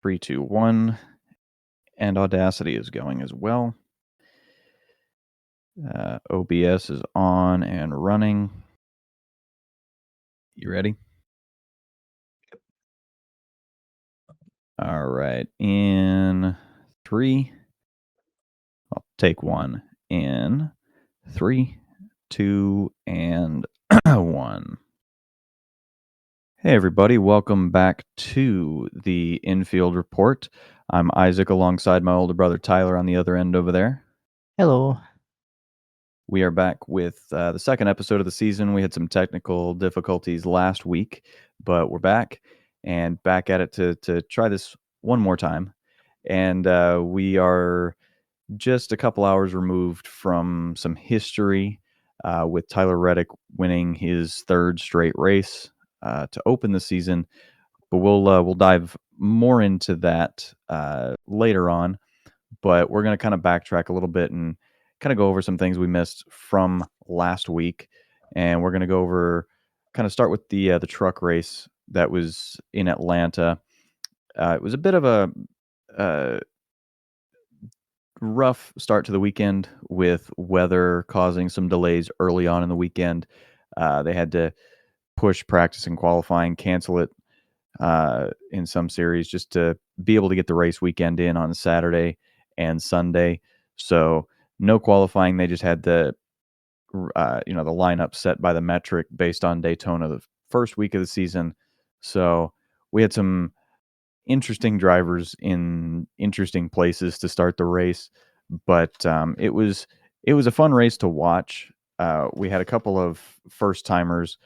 3, 2, 1, and Audacity is going as well. OBS is on and running. You ready? All right. In 3, I'll take 1. In 3, 2, and 1. Hey, everybody. Welcome back to the Infield Report. I'm Isaac alongside my older brother Tyler on the other end over there. Hello. We are back with the second episode of the season. We had some technical difficulties last week, but we're back and back at it to try this one more time. And we are just a couple hours removed from some history with Tyler Reddick winning his third straight race to open the season. But we'll dive more into that later on. But we're going to kind of backtrack a little bit and kind of go over some things we missed from last week. And we're going to go over, kind of start with the truck race that was in Atlanta. It was a bit of a rough start to the weekend with weather causing some delays early on in the weekend. They had to push practice and qualifying, cancel it in some series just to be able to get the race weekend in on Saturday and Sunday. So no qualifying. They just had the the lineup set by the metric based on Daytona the first week of the season. So we had some interesting drivers in interesting places to start the race, but it was a fun race to watch. We had a couple of first timers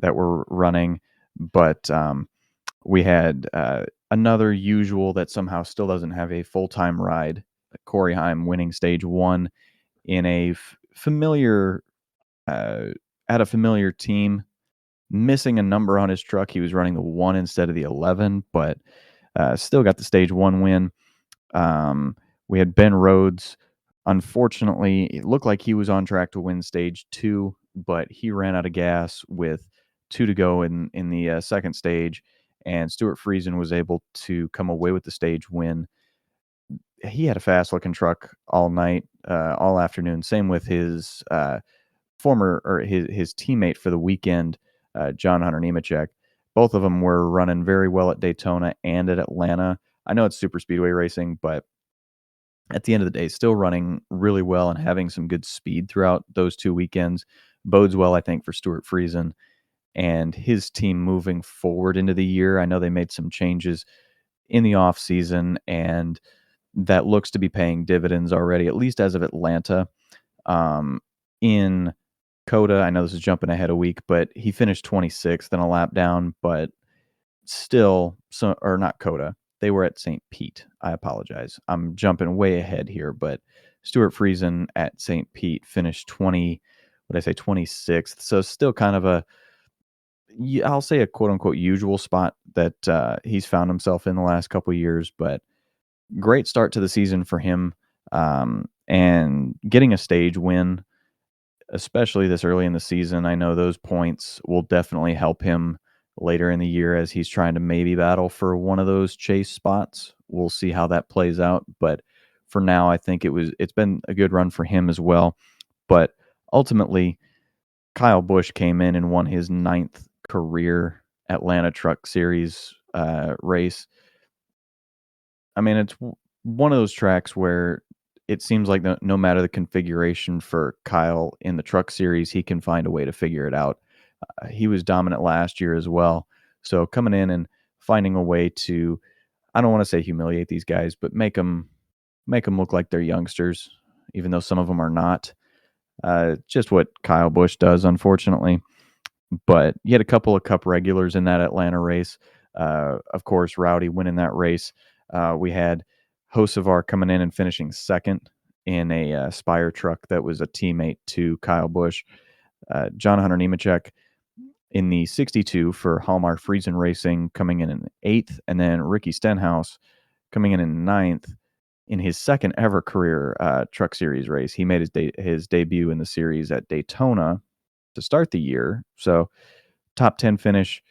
that were running, but we had another usual that somehow still doesn't have a full-time ride. Corey Heim winning stage 1 in a familiar at a familiar team, missing a number on his truck. He was running the 1 instead of the 11, but still got the stage 1 win. We had Ben Rhodes. Unfortunately, it looked like he was on track to win stage 2, but he ran out of gas with 2 to go in the second stage, and Stuart Friesen was able to come away with the stage win. He had a fast-looking truck all night, all afternoon. Same with his his teammate for the weekend, John Hunter Nemechek. Both of them were running very well at Daytona and at Atlanta. I know it's super speedway racing, but at the end of the day, still running really well and having some good speed throughout those 2 weekends bodes well, I think, for Stuart Friesen and his team moving forward into the year. I know they made some changes in the off season, and that looks to be paying dividends already, at least as of Atlanta. In Coda, I know this is jumping ahead a week, but he finished 26th in a lap down, but still, or not Coda. They were at St. Pete. I apologize. I'm jumping way ahead here, but Stuart Friesen at St. Pete finished 26th. So still kind of I'll say a quote unquote usual spot that he's found himself in the last couple of years, but great start to the season for him. And getting a stage win, especially this early in the season, I know those points will definitely help him later in the year as he's trying to maybe battle for one of those chase spots. We'll see how that plays out, but for now, I think it's been a good run for him as well. But ultimately, Kyle Busch came in and won his 9th career Atlanta Truck Series race. I mean, it's one of those tracks where it seems like no matter the configuration for Kyle in the Truck Series, he can find a way to figure it out. He was dominant last year as well. So coming in and finding a way to, I don't want to say humiliate these guys, but make them look like they're youngsters, even though some of them are not. Just what Kyle Busch does, unfortunately. But you had a couple of Cup regulars in that Atlanta race. Of course, Rowdy winning that race. We had Hocevar coming in and finishing second in a Spire truck that was a teammate to Kyle Busch. John Hunter Nemechek in the 62 for Hallmark Friesen Racing coming in 8th, and then Ricky Stenhouse coming in 9th in his second ever career Truck Series race. He made his debut in the series at Daytona to start the year. So top 10 finish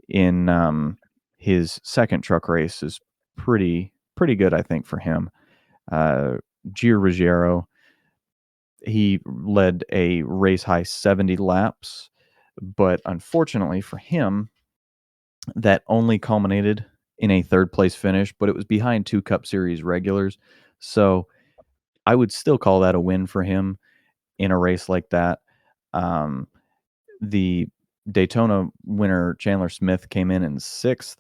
in his second truck race is pretty good, I think, for him. Uh, Gio Ruggiero, he led a race high 70 laps, but unfortunately for him, that only culminated in a third place finish, but it was behind two Cup Series regulars. So I would still call that a win for him in a race like that. Um, the Daytona winner, Chandler Smith, came in sixth.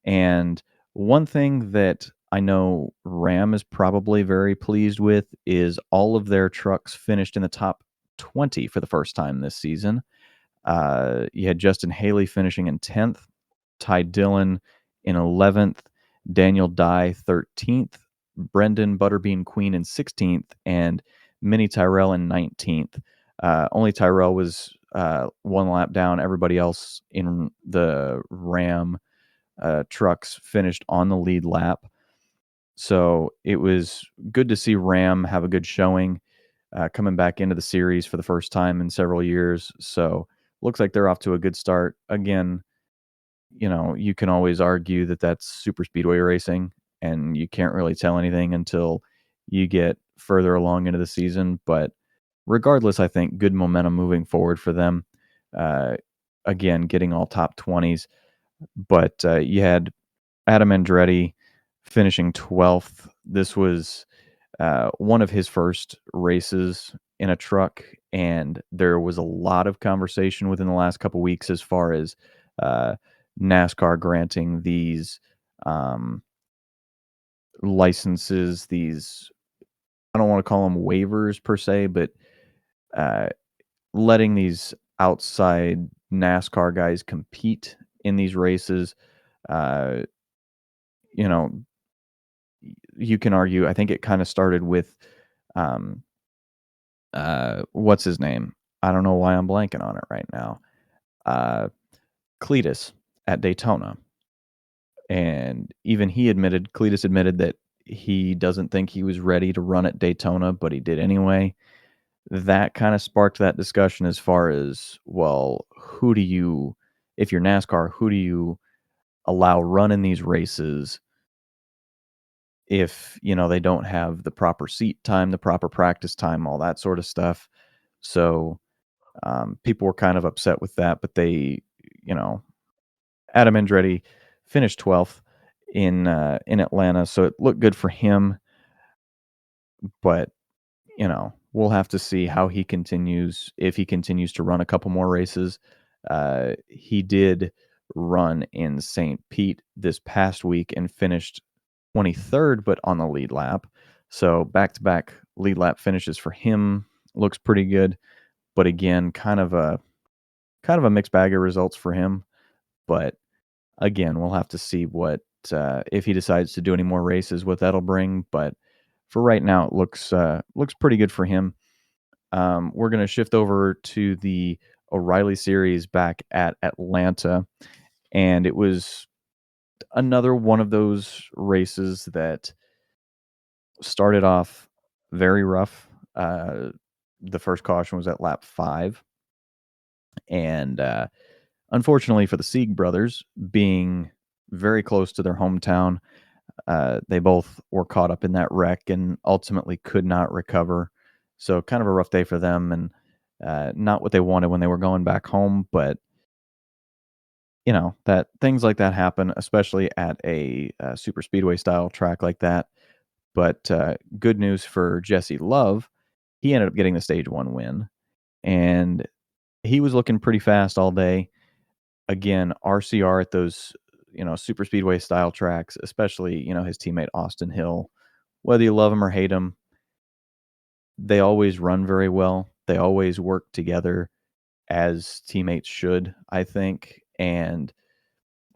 And one thing that I know Ram is probably very pleased with is all of their trucks finished in the top 20 for the first time this season. You had Justin Haley finishing in 10th, Ty Dillon in 11th, Daniel Dye 13th, Brendan Butterbean Queen in 16th, and Minnie Tyrell in 19th. Only Tyrell was one lap down. Everybody else in the Ram trucks finished on the lead lap. So it was good to see Ram have a good showing coming back into the series for the first time in several years. So looks like they're off to a good start. Again, you can always argue that that's super speedway racing, and you can't really tell anything until you get further along into the season. But regardless, I think good momentum moving forward for them. Uh, again, getting all top 20s. But you had Adam Andretti finishing 12th. This was one of his first races in a truck, and there was a lot of conversation within the last couple weeks as far as uh, NASCAR granting these um, licenses, these, I don't want to call them waivers per se, but uh, letting these outside NASCAR guys compete in these races. Uh, you know, you can argue. I think it kind of started with um, what's his name? I don't know why I'm blanking on it right now. Uh, Cletus at Daytona, and even Cletus admitted that he doesn't think he was ready to run at Daytona, but he did anyway. That kind of sparked that discussion as far as, well, if you're NASCAR, who do you allow run in these races if they don't have the proper seat time, the proper practice time, all that sort of stuff. So people were kind of upset with that, but you know, Adam Andretti finished 12th in Atlanta, so it looked good for him. But we'll have to see how he continues, if he continues to run a couple more races. He did run in St. Pete this past week and finished 23rd, but on the lead lap. So back-to-back lead lap finishes for him looks pretty good. But again, kind of a mixed bag of results for him. But again, we'll have to see what if he decides to do any more races, what that'll bring. But for right now, it looks pretty good for him. We're going to shift over to the O'Reilly Series back at Atlanta, and it was another one of those races that started off very rough. The first caution was at lap 5, and unfortunately for the Sieg brothers, being very close to their hometown, they both were caught up in that wreck and ultimately could not recover. So kind of a rough day for them, and not what they wanted when they were going back home. But that things like that happen, especially at a super speedway style track like that. But good news for Jesse Love, he ended up getting the stage 1 win, and he was looking pretty fast all day. Again, RCR at those, super speedway style tracks, especially, his teammate Austin Hill, whether you love him or hate him, they always run very well. They always work together as teammates should, I think. And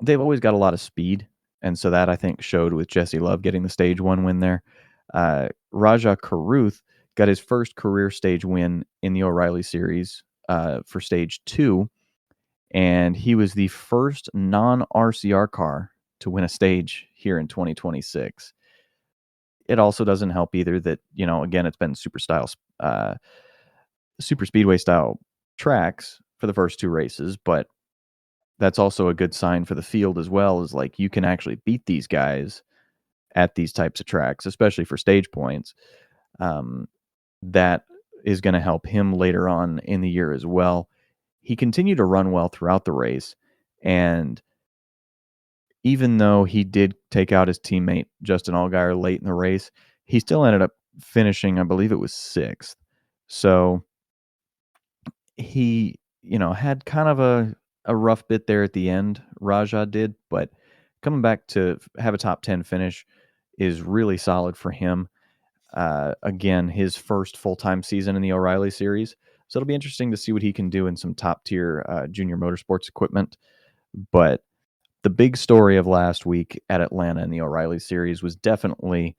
they've always got a lot of speed. And so that, I think, showed with Jesse Love getting the stage 1 win there. Raja Caruth got his first career stage win in the O'Reilly Series for stage 2. And he was the first non-RCR car to win a stage here in 2026. It also doesn't help either that, again, it's been super speedway style tracks for the first 2 races, but that's also a good sign for the field as well, is like, you can actually beat these guys at these types of tracks, especially for stage points. Um, that is going to help him later on in the year as well. He continued to run well throughout the race, and even though he did take out his teammate Justin Allgaier late in the race, he still ended up finishing, I believe it was sixth. So he, had kind of a rough bit there at the end. Raja did, but coming back to have a top 10 finish is really solid for him. Again, his first full-time season in the O'Reilly Series. So it'll be interesting to see what he can do in some top-tier junior motorsports equipment. But the big story of last week at Atlanta in the O'Reilly Series was definitely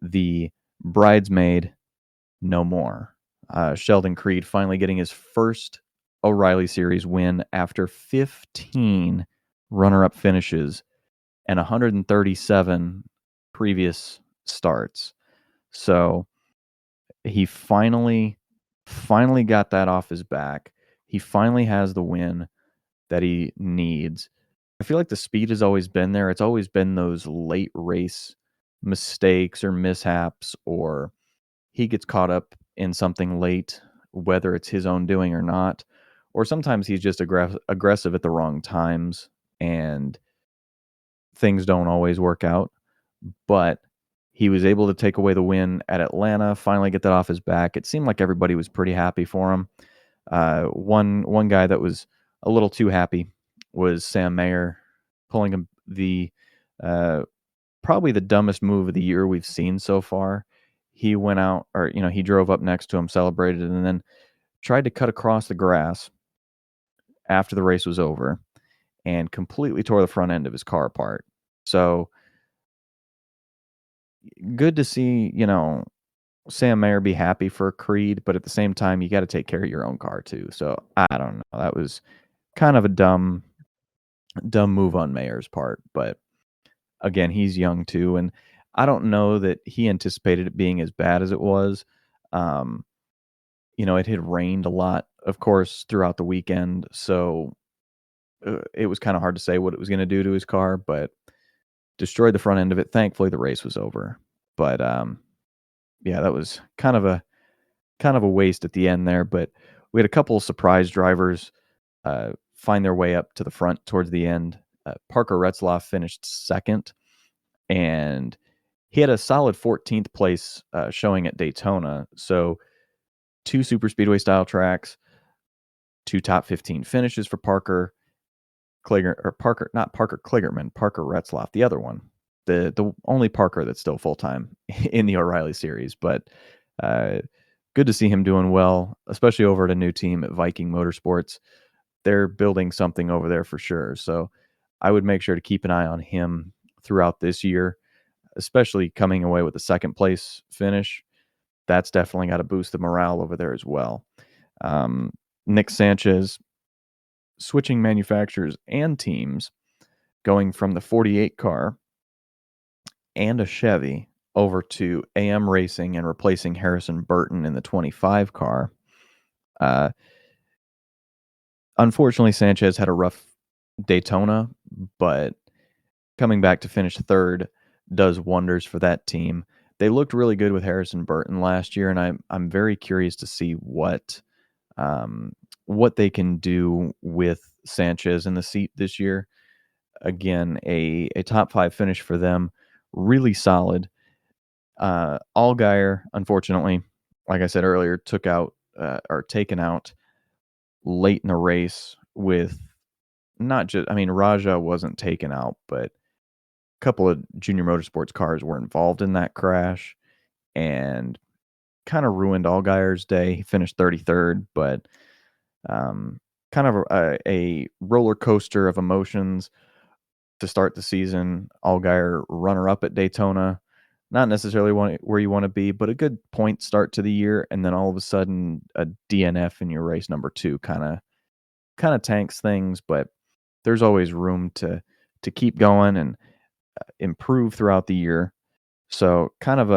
the bridesmaid no more. Sheldon Creed finally getting his first O'Reilly Series win after 15 runner-up finishes and 137 previous starts. So he finally got that off his back. He finally has the win that he needs. I feel like the speed has always been there. It's always been those late race mistakes or mishaps, or he gets caught up in something late, whether it's his own doing or not. Or sometimes he's just aggressive at the wrong times and things don't always work out. But he was able to take away the win at Atlanta, finally get that off his back. It seemed like everybody was pretty happy for him. One guy that was a little too happy was Sam Mayer, pulling the probably the dumbest move of the year we've seen so far. He went out, or he drove up next to him, celebrated, and then tried to cut across the grass after the race was over, and completely tore the front end of his car apart. So good to see, Sam Mayer be happy for Creed, but at the same time, you got to take care of your own car too. So I don't know. That was kind of a dumb move on Mayer's part, but again, he's young too, and I don't know that he anticipated it being as bad as it was. Um, it had rained a lot, of course, throughout the weekend, so it was kind of hard to say what it was going to do to his car, but destroyed the front end of it. Thankfully, the race was over. But yeah, that was kind of a waste at the end there. But we had a couple of surprise drivers find their way up to the front towards the end. Parker Retzlaff finished second, and he had a solid 14th place showing at Daytona. So 2 super speedway style tracks, 2 top 15 finishes for Parker not Parker Kligerman, Parker Retzlaff, the other one, the only Parker that's still full time in the O'Reilly Series. But uh, good to see him doing well, especially over at a new team at Viking Motorsports. They're building something over there for sure. So I would make sure to keep an eye on him throughout this year, especially coming away with a second place finish. That's definitely got to boost the morale over there as well. Nick Sanchez switching manufacturers and teams, going from the 48 car and a Chevy over to AM Racing and replacing Harrison Burton in the 25 car. Unfortunately, Sanchez had a rough Daytona, but coming back to finish third does wonders for that team. They looked really good with Harrison Burton last year, and I'm very curious to see what they can do with Sanchez in the seat this year. Again, a top 5 finish for them, really solid. Allgaier, unfortunately, like I said earlier, taken out late in the race with not just, I mean, Raja wasn't taken out, but a couple of junior motorsports cars were involved in that crash and kind of ruined Allgaier's day. He finished 33rd, but kind of a roller coaster of emotions to start the season. Allgaier runner up at Daytona, not necessarily where you want to be, but a good point start to the year, and then all of a sudden a DNF in your race number 2 kind of tanks things. But there's always room to keep going and improve throughout the year. So kind of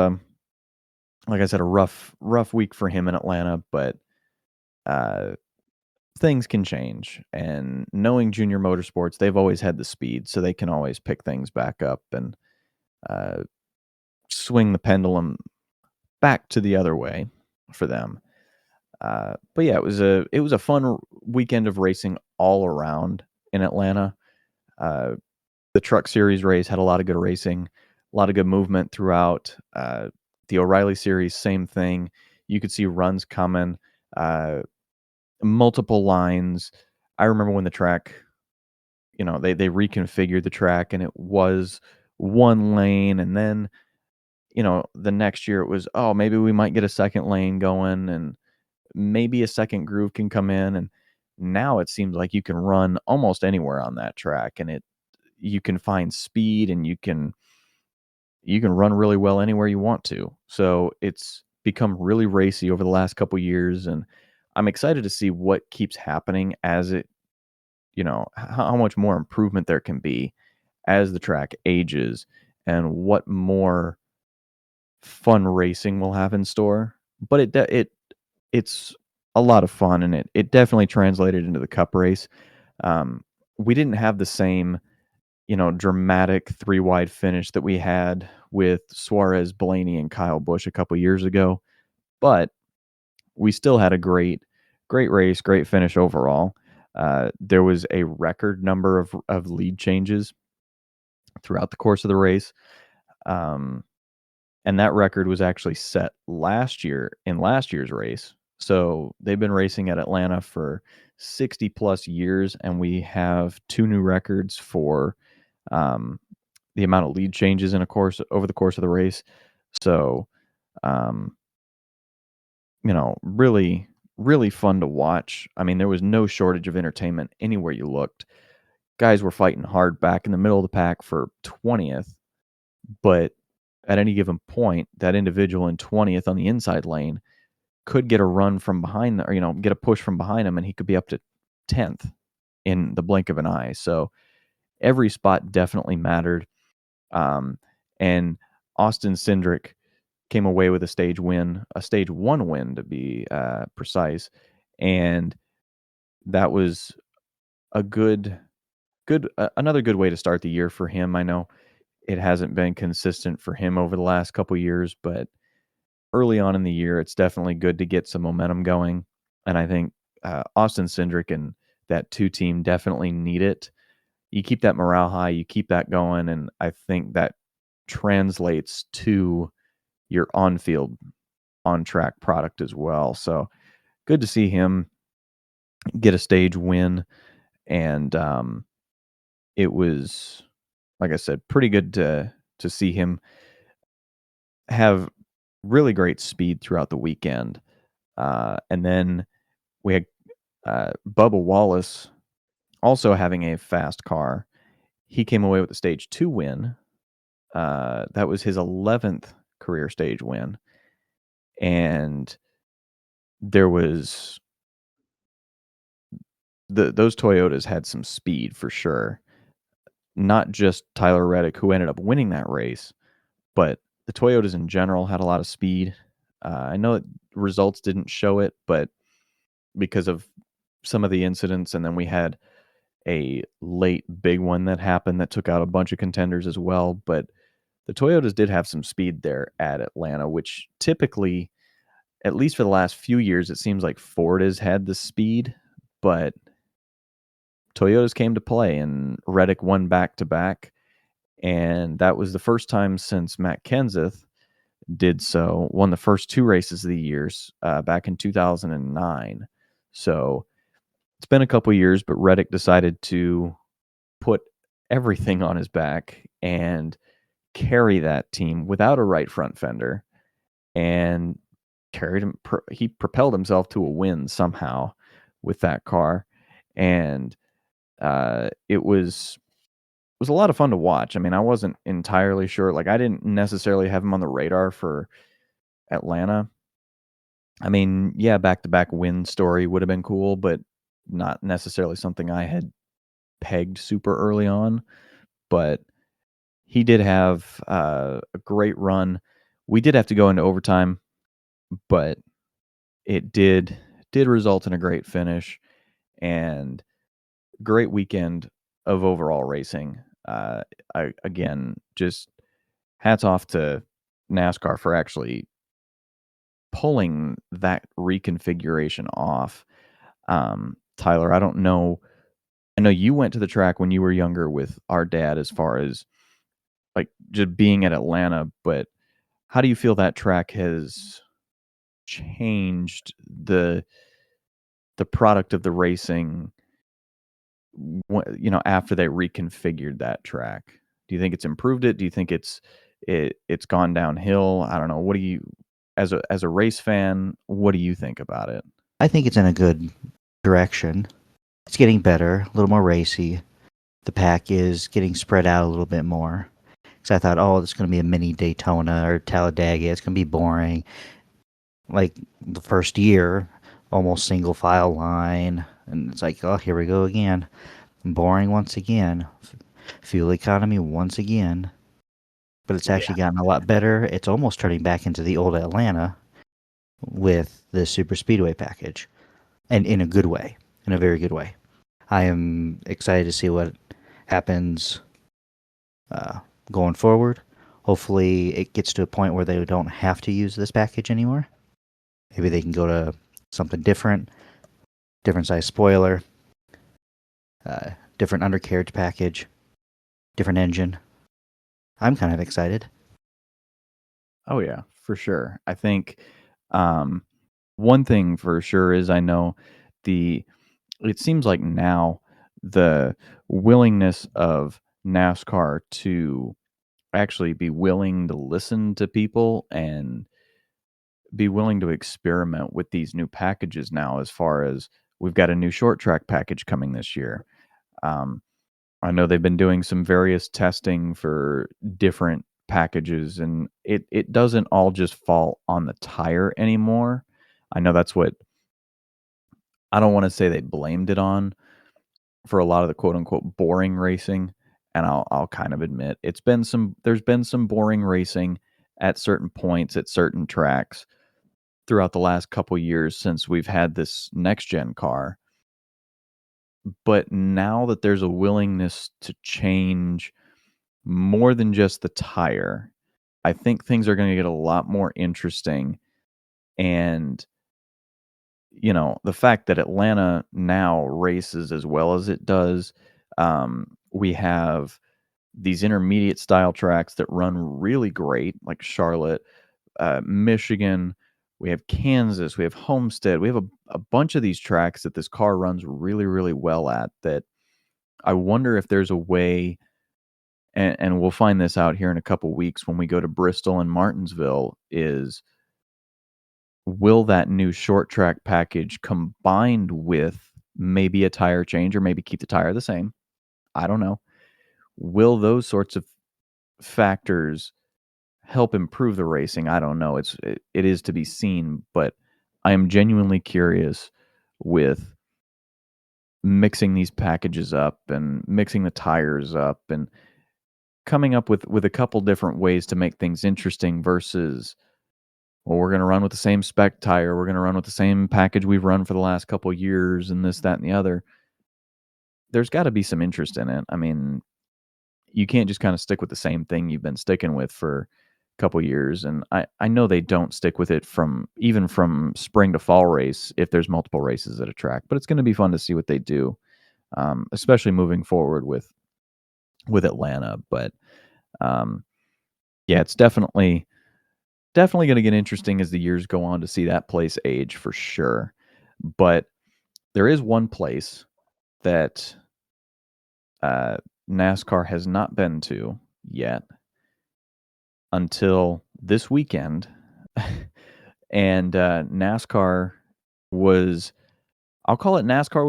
like I said, a rough week for him in Atlanta, but uh, things can change. And knowing junior motorsports, they've always had the speed, so they can always pick things back up. And swing the pendulum back to the other way for them. But yeah, it was a fun weekend of racing all around in Atlanta. Uh, the Truck Series race had a lot of good racing, a lot of good movement throughout. The O'Reilly Series, same thing. You could see runs coming, uh, multiple lines. I remember when the track, they reconfigured the track and it was one lane, and then the next year it was, oh, maybe we might get a second lane going, and maybe a second groove can come in. And now it seems like you can run almost anywhere on that track, and you can find speed, and you can run really well anywhere you want to. So it's become really racy over the last couple years, and I'm excited to see what keeps happening as how much more improvement there can be as the track ages, and what more fun racing we'll have in store. But it's a lot of fun, and it definitely translated into the cup race. Um, we didn't have the same, dramatic three wide finish that we had with Suarez, Blaney, and Kyle Busch a couple years ago, but we still had a great race, great finish overall. There was a record number of lead changes throughout the course of the race. Um, and that record was actually set last year in last year's race. So they've been racing at Atlanta for 60 plus years, and we have two new records for um, the amount of lead changes in a course over the course of the race. So, um, really, really fun to watch. I mean, there was no shortage of entertainment anywhere you looked. Guys were fighting hard back in the middle of the pack for 20th, but at any given point, that individual in 20th on the inside lane could get a run from behind, or get a push from behind him, and he could be up to 10th in the blink of an eye. So every spot definitely mattered. Um, and Austin Cindric came away with a stage win, a stage one win to be precise, and that was a another good way to start the year for him. I know it hasn't been consistent for him over the last couple years, but early on in the year, it's definitely good to get some momentum going. And I think Austin Cindric and that two team definitely need it. You keep that morale high, you keep that going, and I think that translates to your on-field, on-track product as well. So good to see him get a stage win, and it was, like I said, pretty good to see him have really great speed throughout the weekend. And then we had Bubba Wallace also having a fast car. He came away with a stage two win. That was his 11th career stage win. And there was those Toyotas had some speed for sure. Not just Tyler Reddick, who ended up winning that race, but the Toyotas in general had a lot of speed. I know that results didn't show it, but because of some of the incidents, and then we had a late big one that happened that took out a bunch of contenders as well. But the Toyotas did have some speed there at Atlanta, which typically, at least for the last few years, it seems like Ford has had the speed, but Toyotas came to play, and Reddick won back to back. And that was the first time since Matt Kenseth did so, won the first two races of the years back in 2009. So it's been a couple years, but Reddick decided to put everything on his back and carry that team without a right front fender, and he propelled himself to a win somehow with that car. And it was a lot of fun to watch. I mean, I wasn't entirely sure. Like, I didn't necessarily have him on the radar for Atlanta. I mean, yeah, back-to-back win story would have been cool, but not necessarily something I had pegged super early on. But he did have a great run. We did have to go into overtime, but it did result in a great finish and great weekend of overall racing. I again just hats off to NASCAR for actually pulling that reconfiguration off. Tyler, I don't know. I know you went to the track when you were younger with our dad as far as like just being at Atlanta, but how do you feel that track has changed the product of the racing after they reconfigured that track? Do you think it's improved it? Do you think it's gone downhill? I don't know. What do you as a race fan, what do you think about it? I think it's in a good direction. It's getting better, a little more racy. The pack is getting spread out a little bit more. Because I thought, oh, it's going to be a mini Daytona or Talladega. It's going to be boring. Like the first year, almost single file line. And it's like, oh, here we go again. Boring once again. Fuel economy once again. But it's Yeah. actually gotten a lot better. It's almost turning back into the old Atlanta with the super speedway package, and in a good way, in a very good way. I am excited to see what happens uh, going forward. Hopefully it gets to a point where they don't have to use this package anymore. Maybe they can go to something different, different size spoiler, different undercarriage package, different engine. I'm kind of excited. Oh yeah, for sure. I think um, one thing for sure is I know the it seems like now the willingness of NASCAR to actually be willing to listen to people and be willing to experiment with these new packages now, as far as we've got a new short track package coming this year. Um, I know they've been doing some various testing for different packages, and it doesn't all just fall on the tire anymore. I know that's what I don't want to say they blamed it on for a lot of the quote unquote boring racing, and I'll kind of admit there's been some boring racing at certain points at certain tracks throughout the last couple years since we've had this next gen car. But now that there's a willingness to change more than just the tire, I think things are going to get a lot more interesting. And, the fact that Atlanta now races as well as it does, we have these intermediate style tracks that run really great, like Charlotte, Michigan. We have Kansas. We have Homestead. We have a bunch of these tracks that this car runs really, really well at. That I wonder if there's a way, and we'll find this out here in a couple weeks when we go to Bristol and Martinsville, is will that new short track package combined with maybe a tire change or maybe keep the tire the same? I don't know. Will those sorts of factors help improve the racing? I don't know. It is to be seen, but I am genuinely curious with mixing these packages up and mixing the tires up and coming up with a couple different ways to make things interesting versus, well, we're going to run with the same spec tire, we're going to run with the same package we've run for the last couple years and this, that, and the other. There's got to be some interest in it. I mean, you can't just kind of stick with the same thing you've been sticking with for a couple years. And I know they don't stick with it from spring to fall race if there's multiple races at a track, but it's going to be fun to see what they do, especially moving forward with Atlanta. But um, yeah, it's definitely going to get interesting as the years go on to see that place age for sure. But there is one place that uh, NASCAR has not been to yet until this weekend, and NASCAR was, I'll call it, NASCAR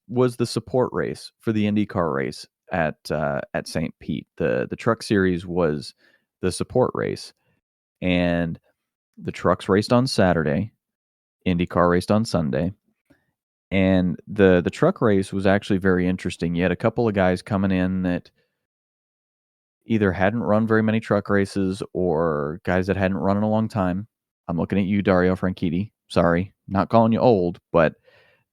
was the support race for the IndyCar race at St. Pete. The Truck Series was the support race, and the trucks raced on Saturday, IndyCar raced on Sunday. And the truck race was actually very interesting. You had a couple of guys coming in that either hadn't run very many truck races or guys that hadn't run in a long time. I'm looking at you, Dario Franchitti. Sorry, not calling you old, but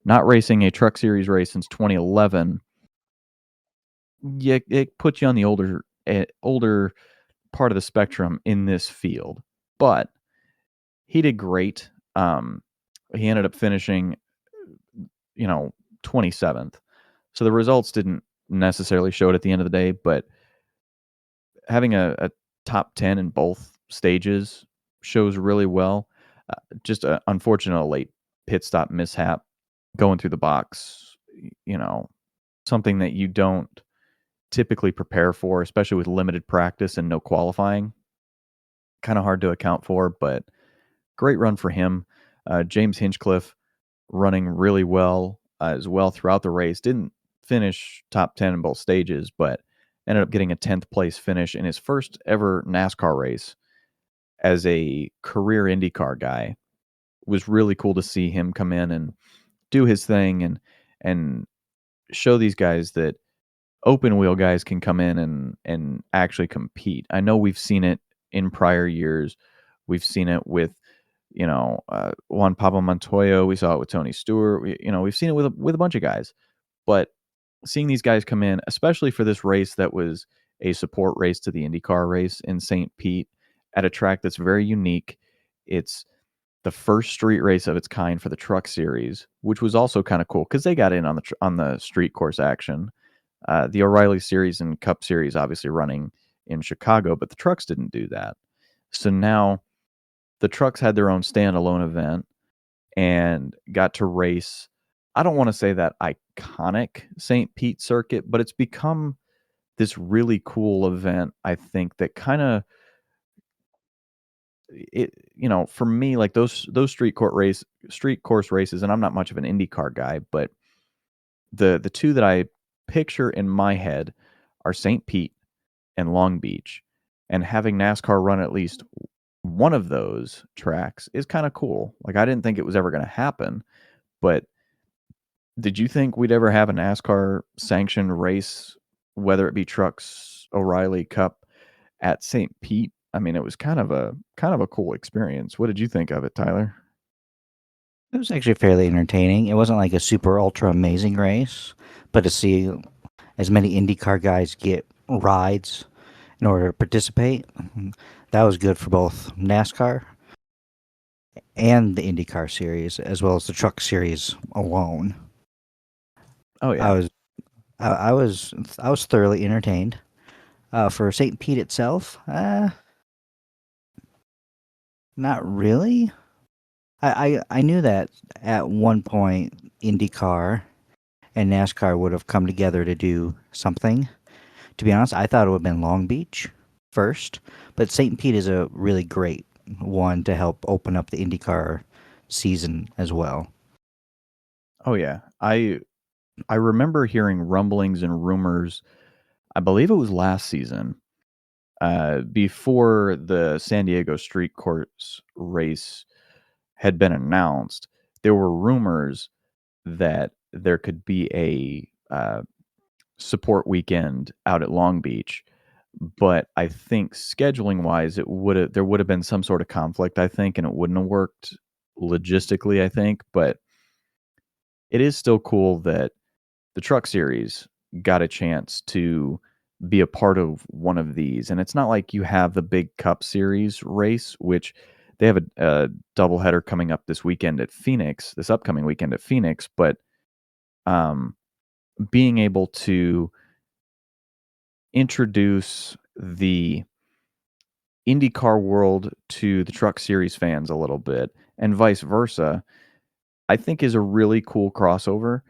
not racing a truck series race since 2011. Yeah, it puts you on the older part of the spectrum in this field. but he did great. He ended up finishing, 27th. So the results didn't necessarily show it at the end of the day, but having a top 10 in both stages shows really well. Just an unfortunate late pit stop mishap going through the box, something that you don't typically prepare for, especially with limited practice and no qualifying. Kind of hard to account for, but great run for him. James Hinchcliffe running really well as well throughout the race. Didn't finish top 10 in both stages, but ended up getting a 10th place finish in his first ever NASCAR race as a career IndyCar guy. It was really cool to see him come in and do his thing and show these guys that open wheel guys can come in and actually compete. I know we've seen it in prior years. We've seen it with Juan Pablo Montoya. We saw it with Tony Stewart. We've seen it with a bunch of guys. But seeing these guys come in, especially for this race that was a support race to the IndyCar race in St. Pete at a track that's very unique. It's the first street race of its kind for the Truck Series, which was also kind of cool because they got in on the street course action. The O'Reilly Series and Cup Series obviously running in Chicago, but the trucks didn't do that. So now the trucks had their own standalone event and got to race. I don't want to say that iconic St. Pete circuit, but it's become this really cool event, I think, that kind of for me, like those street course races, and I'm not much of an IndyCar guy, but the two that I picture in my head are St. Pete and Long Beach, and having NASCAR run at least one of those tracks is kind of cool. Like I didn't think it was ever going to happen, but did you think we'd ever have a NASCAR sanctioned race, whether it be trucks, O'Reilly Cup at St. Pete? I mean, it was kind of a cool experience. What did you think of it, Tyler? It was actually fairly entertaining. It wasn't like a super ultra amazing race, but to see as many IndyCar guys get rides in order to participate, that was good for both NASCAR and the IndyCar series, as well as the Truck Series alone. Oh I yeah. was I was thoroughly entertained. For St. Pete itself, not really. I knew that at one point IndyCar and NASCAR would have come together to do something. To be honest, I thought it would have been Long Beach first, but St. Pete is a really great one to help open up the IndyCar season as well. Oh yeah. I remember hearing rumblings and rumors. I believe it was last season, before the San Diego street course race had been announced. There were rumors that there could be a support weekend out at Long Beach, but I think scheduling wise, there would have been some sort of conflict. I think, and it wouldn't have worked logistically. I think, but it is still cool that the Truck Series got a chance to be a part of one of these. And it's not like you have the big Cup Series race, which they have a doubleheader coming up this weekend at Phoenix, this upcoming weekend at Phoenix. But um, being able to introduce the IndyCar world to the Truck Series fans a little bit and vice versa, I think is a really cool crossover.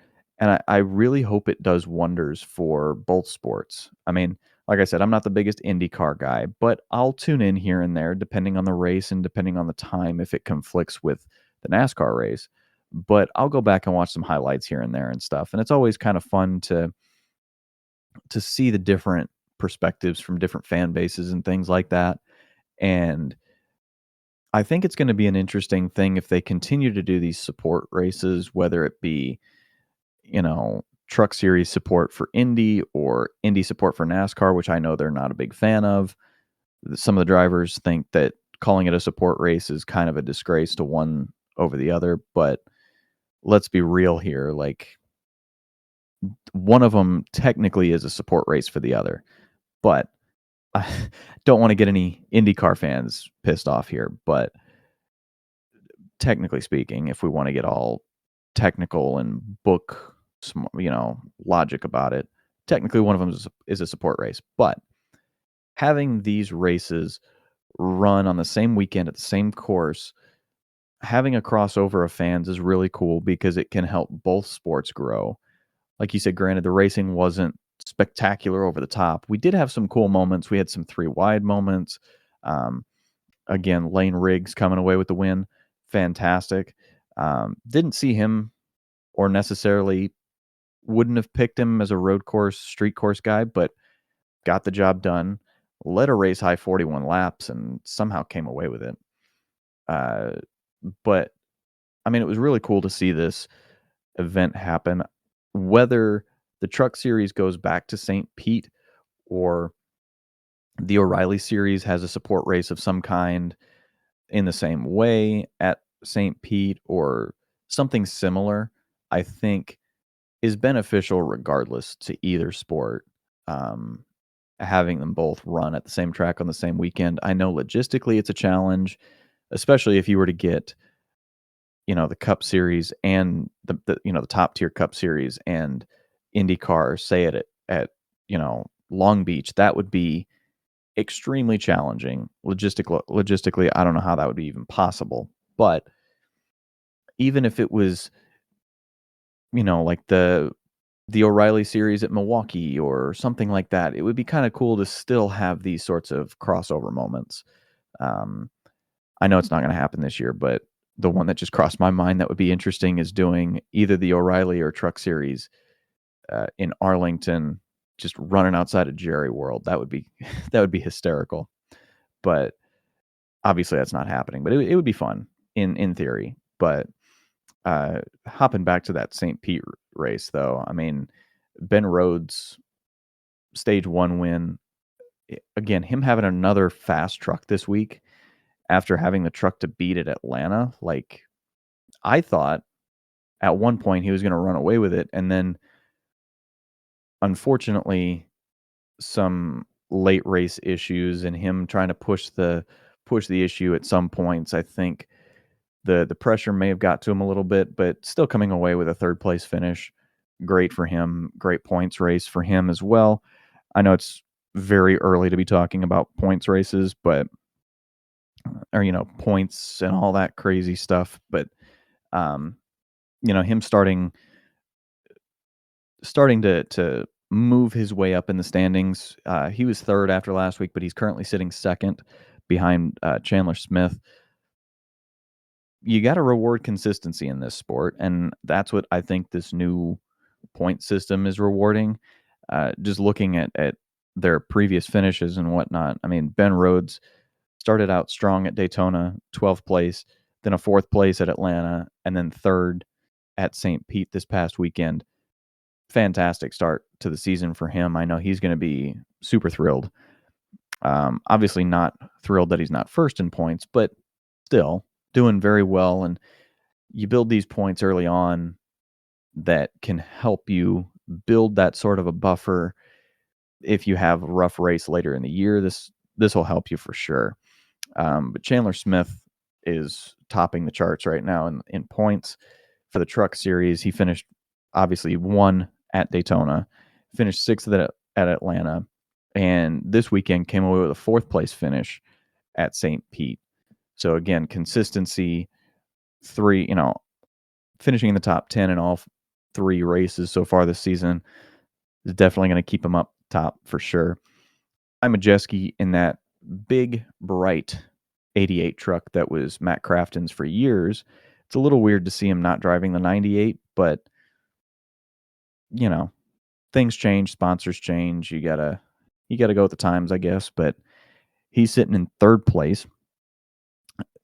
And I really hope it does wonders for both sports. I mean, like I said, I'm not the biggest IndyCar guy, but I'll tune in here and there depending on the race and depending on the time if it conflicts with the NASCAR race. But I'll go back and watch some highlights here and there and stuff. And it's always kind of fun to see the different perspectives from different fan bases and things like that. And I think it's going to be an interesting thing if they continue to do these support races, whether it be, Truck Series support for Indy or Indy support for NASCAR, which I know they're not a big fan of. Some of the drivers think that calling it a support race is kind of a disgrace to one over the other. But let's be real here. Like, one of them technically is a support race for the other. But I don't want to get any IndyCar fans pissed off here, but technically speaking, if we want to get all technical and book, logic about it, technically one of them is a support race. But having these races run on the same weekend at the same course, having a crossover of fans is really cool because it can help both sports grow. Like you said, granted, the racing wasn't spectacular over the top. We did have some cool moments. We had some three wide moments. Um, Again, Lane Riggs coming away with the win. Fantastic. Didn't see him or necessarily wouldn't have picked him as a road course, street course guy, but got the job done. Led a race high 41 laps and somehow came away with it. Uh, but I mean, it was really cool to see this event happen. Whether the Truck Series goes back to St. Pete or the O'Reilly Series has a support race of some kind in the same way at St. Pete or something similar, I think is beneficial regardless to either sport. Um, Having them both run at the same track on the same weekend. I know logistically it's a challenge, especially if you were to get, the Cup Series and the top tier Cup Series and IndyCar, say it at Long Beach. That would be extremely challenging. Logistically, I don't know how that would be even possible. But even if it was, like the O'Reilly series at Milwaukee or something like that, it would be kind of cool to still have these sorts of crossover moments. Um, I know it's not going to happen this year, but the one that just crossed my mind that would be interesting is doing either the O'Reilly or Truck Series in Arlington, just running outside of Jerry World. That would be that would be hysterical. But obviously, that's not happening. But it would be fun in theory. But hopping back to that St. Pete race, though, I mean, Ben Rhodes' stage one win. Again, him having another fast truck this week after having the truck to beat at Atlanta. Like, I thought at one point he was going to run away with it. And then, unfortunately, some late race issues and him trying to push the issue at some points. I think the pressure may have got to him a little bit, but still coming away with a third place finish. Great for him. Great points race for him as well. I know it's very early to be talking about points races, but or points and all that crazy stuff, but um him starting to move his way up in the standings. He was third after last week, but he's currently sitting second behind Chandler Smith. You got to reward consistency in this sport, and that's what I think this new point system is rewarding. Just looking at their previous finishes and whatnot. I mean, Ben Rhodes started out strong at Daytona, 12th place, then a fourth place at Atlanta, and then third at St. Pete this past weekend. Fantastic start to the season for him. I know he's going to be super thrilled. Obviously, not thrilled that he's not first in points, but still doing very well. And you build these points early on that can help you build that sort of a buffer if you have a rough race later in the year. This will help you for sure. But Chandler Smith is topping the charts right now in points for the Truck Series. He finished, obviously, one at Daytona, finished sixth at Atlanta, and this weekend came away with a fourth place finish at St. Pete. So again, consistency, finishing in the top 10 in all three races so far this season is definitely going to keep him up top for sure. I'm Majeski in that big, bright 88 truck that was Matt Crafton's for years. It's a little weird to see him not driving the 98, but things change, sponsors change. You gotta go with the times, I guess. But he's sitting in third place.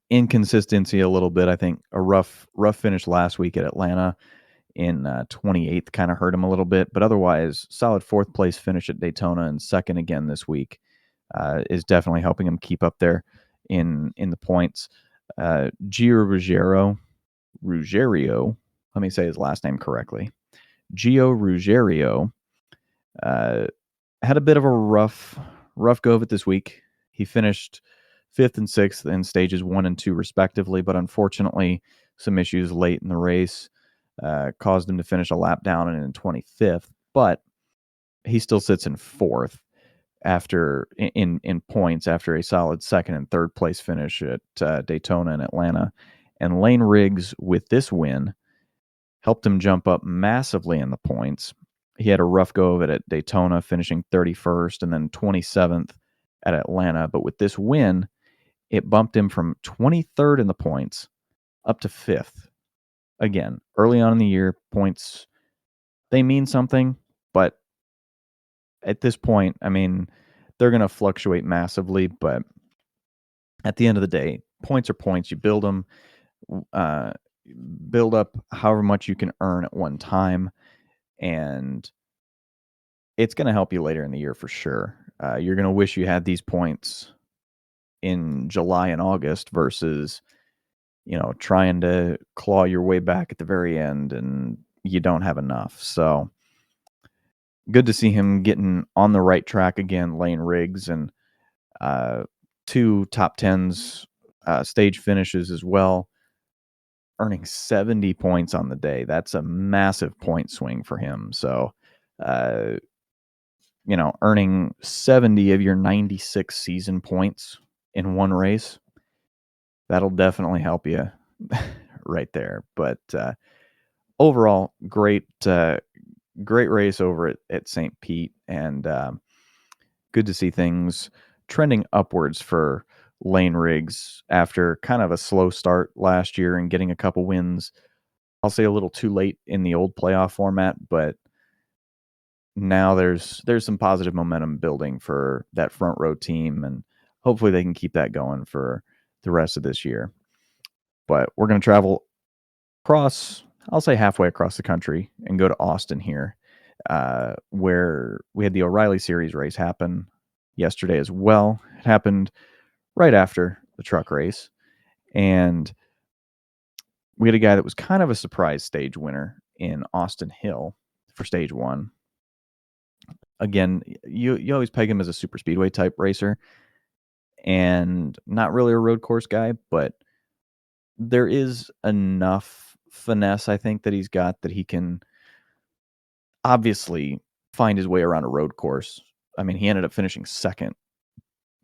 Inconsistency a little bit. I think a rough finish last week at Atlanta in 28th kind of hurt him a little bit, but otherwise solid fourth place finish at Daytona and second again this week is definitely helping him keep up there in the points. Ruggiero, let me say his last name correctly. Gio Ruggiero had a bit of a rough rough go of it this week. He finished 5th and 6th in stages 1 and 2 respectively, but unfortunately, some issues late in the race caused him to finish a lap down and in 25th. But he still sits in 4th after in points after a solid 2nd and 3rd place finish at Daytona and Atlanta. And Lane Riggs, with this win, helped him jump up massively in the points. He had a rough go of it at Daytona, finishing 31st and then 27th at Atlanta. But with this win, it bumped him from 23rd in the points up to 5th. Again, early on in the year, points, they mean something, but at this point, I mean, they're going to fluctuate massively. But at the end of the day, points are points. You build them, uh, build up however much you can earn at one time, and it's going to help you later in the year for sure. You're going to wish you had these points in July and August versus, trying to claw your way back at the very end and you don't have enough. So good to see him getting on the right track again, Lane Riggs, and 2 top 10s, stage finishes as well, earning 70 points on the day. That's a massive point swing for him. So, uh, earning 70 of your 96 season points in one race, that'll definitely help you right there. But overall, great race over at St. Pete, and good to see things trending upwards for Lane Riggs after kind of a slow start last year and getting a couple wins. I'll say a little too late in the old playoff format, but now there's some positive momentum building for that front row team, and hopefully they can keep that going for the rest of this year. But we're going to travel across, I'll say halfway across the country, and go to Austin here, where we had the O'Reilly Series race happen yesterday as well. It happened right after the truck race, and we had a guy that was kind of a surprise stage winner in Austin Hill for stage 1. Again, you always peg him as a super speedway type racer and not really a road course guy, but there is enough finesse, I think, that he's got that he can obviously find his way around a road course. I mean, he ended up finishing second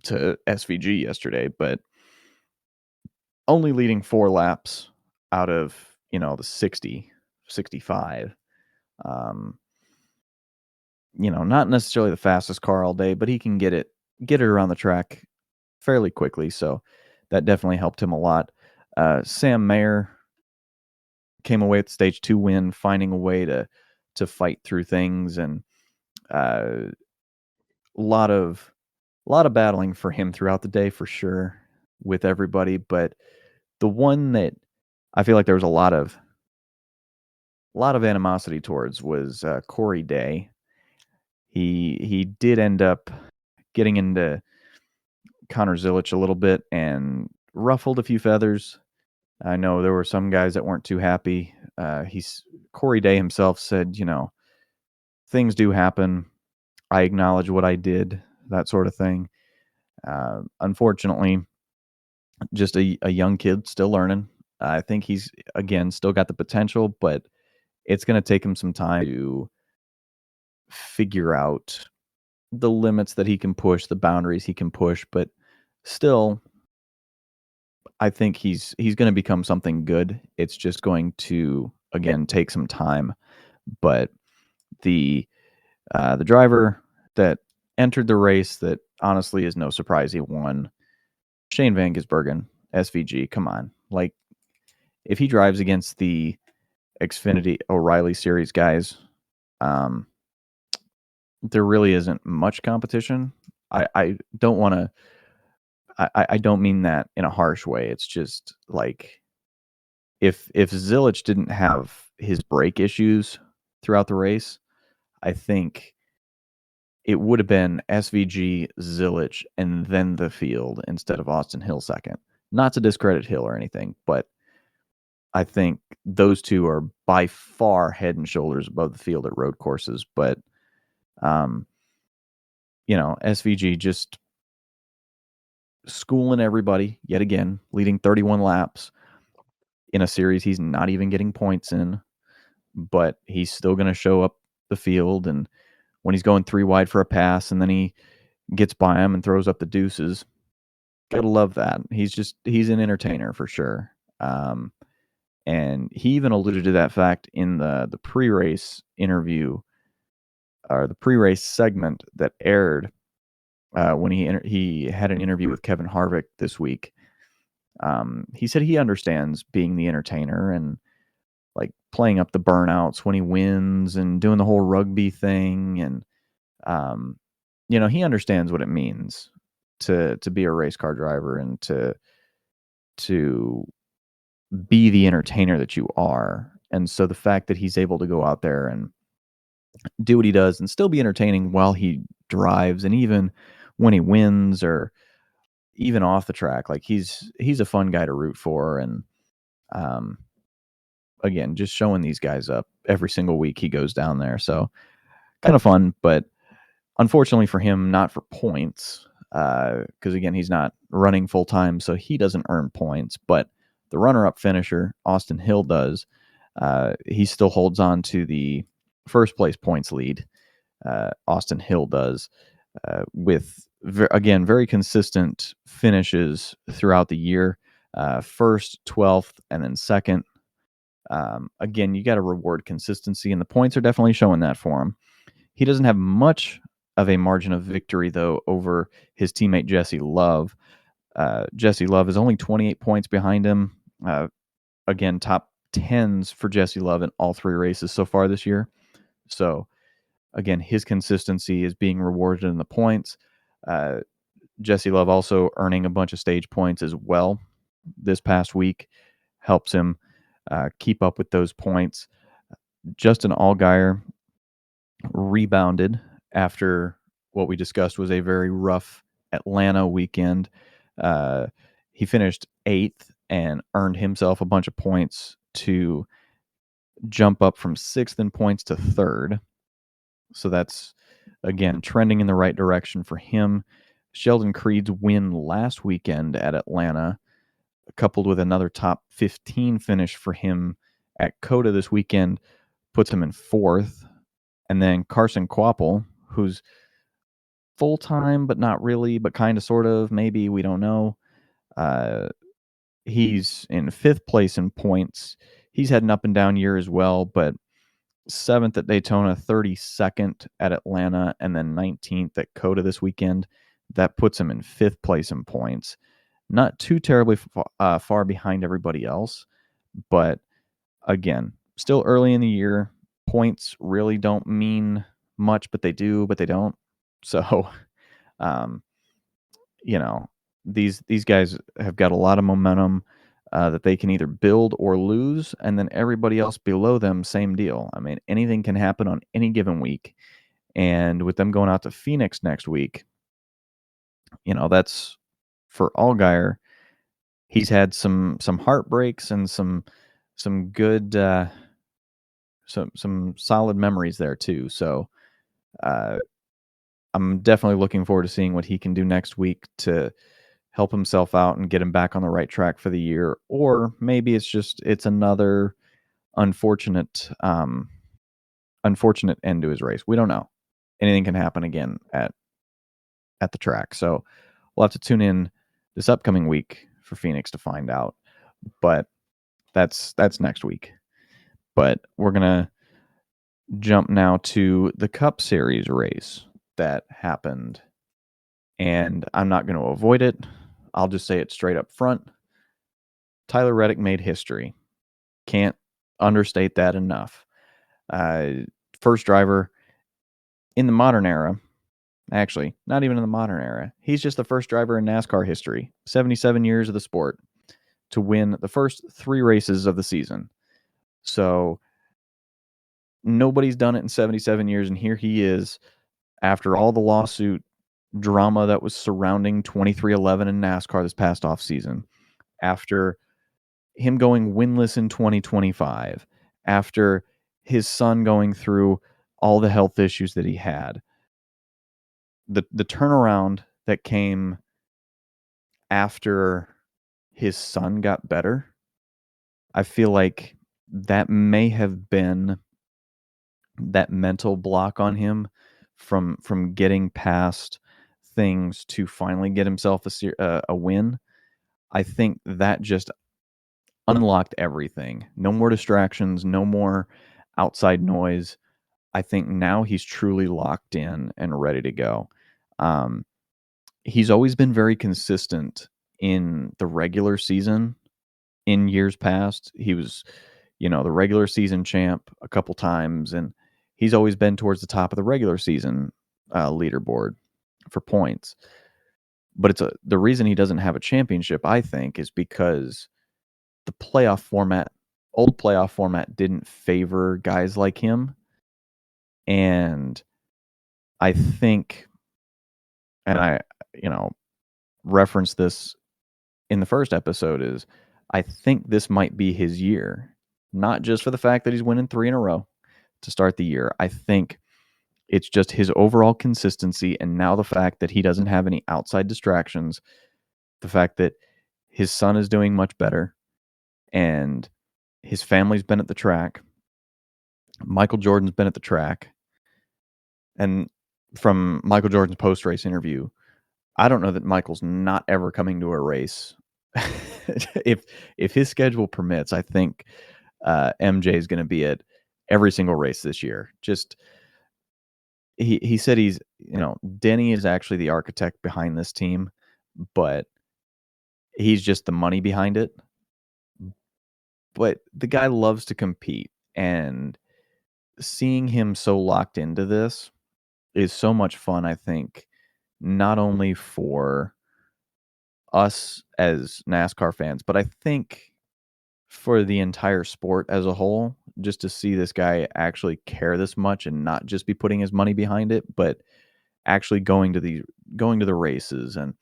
to SVG yesterday, but only leading 4 laps out of, the 60, 65. Not necessarily the fastest car all day, but he can get it around the track fairly quickly. So that definitely helped him a lot. Sam Mayer came away with the stage 2 win, finding a way to fight through things, and a lot of battling for him throughout the day for sure with everybody. But the one that I feel like there was a lot of animosity towards was Corey Day. He did end up getting into Connor Zilich a little bit and ruffled a few feathers. I know there were some guys that weren't too happy. Corey Day himself said, things do happen. I acknowledge what I did, that sort of thing. Unfortunately, just a young kid still learning. I think he's, again, still got the potential, but it's going to take him some time to figure out the limits that he can push, the boundaries he can push. But still, I think he's going to become something good. It's just going to, again, take some time. But the driver that entered the race, that honestly is no surprise he won, Shane Van Gisbergen, SVG. Come on, like, if he drives against the Xfinity O'Reilly Series guys, there really isn't much competition. I don't want to. I don't mean that in a harsh way. It's just like, if Zilich didn't have his brake issues throughout the race, I think it would have been SVG, Zilich, and then the field instead of Austin Hill second. Not to discredit Hill or anything, but I think those two are by far head and shoulders above the field at road courses. But SVG just schooling everybody yet again, leading 31 laps in a series he's not even getting points in, but he's still going to show up the field. And when he's going 3 wide for a pass and then he gets by him and throws up the deuces, gotta love that. He's an entertainer for sure. And he even alluded to that fact in the pre-race interview, or the pre-race segment that aired when he had an interview with Kevin Harvick this week. He said he understands being the entertainer and like playing up the burnouts when he wins and doing the whole rugby thing, and he understands what it means to be a race car driver and to be the entertainer that you are. And so the fact that he's able to go out there and do what he does and still be entertaining while he drives, and even when he wins or even off the track, like he's a fun guy to root for. And um, again, just showing these guys up every single week he goes down there. So kind of fun, but unfortunately for him, not for points, because again, he's not running full time, so he doesn't earn points. But the runner-up finisher, Austin Hill, does. He still holds on to the first place points lead. Austin Hill does, with again very consistent finishes throughout the year. First, 12th, and then second. Again, you got to reward consistency, and the points are definitely showing that for him. He doesn't have much of a margin of victory, though, over his teammate Jesse Love. Jesse Love is only 28 points behind him. Again, top 10s for Jesse Love in all 3 races so far this year. So, again, his consistency is being rewarded in the points. Jesse Love also earning a bunch of stage points as well this past week helps him keep up with those points. Justin Allgaier rebounded after what we discussed was a very rough Atlanta weekend. He finished 8th and earned himself a bunch of points to jump up from 6th in points to 3rd. So that's, again, trending in the right direction for him. Sheldon Creed's win last weekend at Atlanta, coupled with another top 15 finish for him at COTA this weekend, puts him in 4th. And then Carson Kvapil, who's full-time, but not really, but kind of, sort of, maybe, we don't know. He's in 5th place in points. He's had an up and down year as well, but 7th at Daytona, 32nd at Atlanta, and then 19th at COTA this weekend. That puts him in 5th place in points. Not too terribly far behind everybody else, but again, still early in the year. Points really don't mean much, but they do, but they don't. So, um, these guys have got a lot of momentum that they can either build or lose, and then everybody else below them, same deal. I mean, anything can happen on any given week, and with them going out to Phoenix next week, that's for Allgaier. He's had some heartbreaks and some good some solid memories there too. So I'm definitely looking forward to seeing what he can do next week to help himself out and get him back on the right track for the year. Or maybe it's another unfortunate unfortunate end to his race. We don't know. Anything can happen again at the track. So we'll have to tune in this upcoming week for Phoenix to find out. But that's next week. But we're gonna jump now to the Cup Series race that happened, and I'm not going to avoid it. I'll just say it straight up front. Tyler Reddick made history. Can't understate that enough. First driver in the modern era, actually, not even in the modern era. He's just the first driver in NASCAR history, 77 years of the sport, to win the first 3 races of the season. So nobody's done it in 77 years, and here he is after all the lawsuit drama that was surrounding 2311 in NASCAR this past offseason, after him going winless in 2025, after his son going through all the health issues that he had. the turnaround that came after his son got better, I feel like that may have been that mental block on him from getting past things to finally get himself a win. I think that just unlocked everything. No more distractions, no more outside noise. I think now he's truly locked in and ready to go. Um, he's always been very consistent in the regular season. In years past, he was, the regular season champ a couple times, and he's always been towards the top of the regular season leaderboard for points. But the reason he doesn't have a championship, I think, is because the old playoff format didn't favor guys like him. And I think, and I, you know, referenced this in the first episode, is I think this might be his year, not just for the fact that he's winning 3 in a row to start the year. I think it's just his overall consistency, and now the fact that he doesn't have any outside distractions, the fact that his son is doing much better, and his family's been at the track. Michael Jordan's been at the track. And from Michael Jordan's post-race interview, I don't know that Michael's not ever coming to a race. if his schedule permits, I think MJ is going to be at every single race this year. Just he said Denny is actually the architect behind this team, but he's just the money behind it. But the guy loves to compete, and seeing him so locked into this is so much fun, I think, not only for us as NASCAR fans, but I think for the entire sport as a whole, just to see this guy actually care this much and not just be putting his money behind it, but actually going to the races and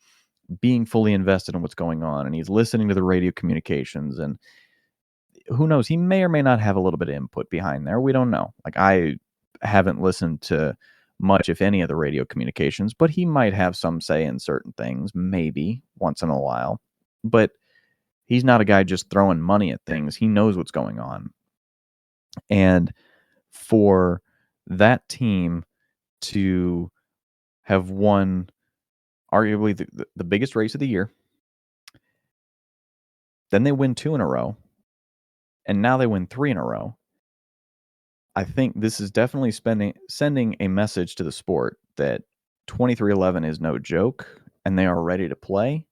being fully invested in what's going on, and he's listening to the radio communications, and who knows, he may or may not have a little bit of input behind there. We don't know. Like, I haven't listened to much, if any, of the radio communications, but he might have some say in certain things, maybe once in a while. But he's not a guy just throwing money at things. He knows what's going on. And for that team to have won arguably the biggest race of the year, then they win 2 in a row, and now they win 3 in a row. I think this is definitely sending a message to the sport that 2311 is no joke, and they are ready to play.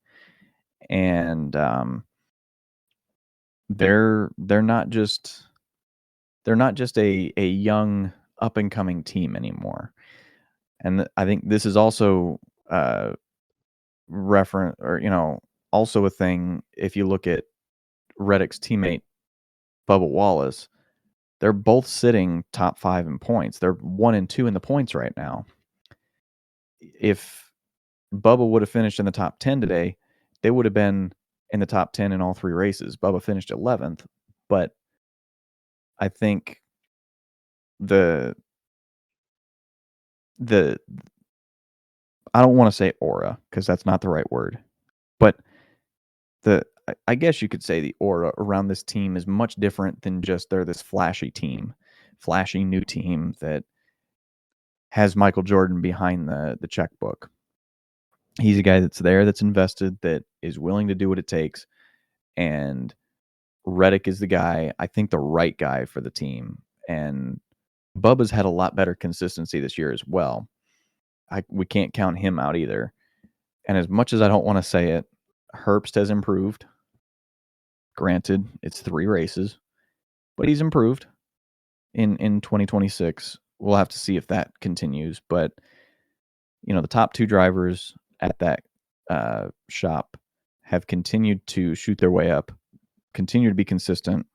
And they're not just a young up and coming team anymore. And I think this is also referent, or also a thing. If you look at Reddick's teammate Bubba Wallace, they're both sitting top 5 in points. They're 1 and 2 in the points right now. If Bubba would have finished in the top 10 today, they would have been in the top 10 in all 3 races. Bubba finished 11th, but I think the the I don't want to say aura, because that's not the right word, but I guess you could say the aura around this team is much different than just they're this flashy new team that has Michael Jordan behind the checkbook. He's a guy that's there, that's invested, that is willing to do what it takes, and Reddick is the guy, I think the right guy for the team. And Bubba's had a lot better consistency this year as well. We can't count him out either. And as much as I don't want to say it, Herbst has improved. Granted, it's 3 races, but he's improved in 2026. We'll have to see if that continues. But, the top 2 drivers at that shop have continued to shoot their way up, continue to be consistent,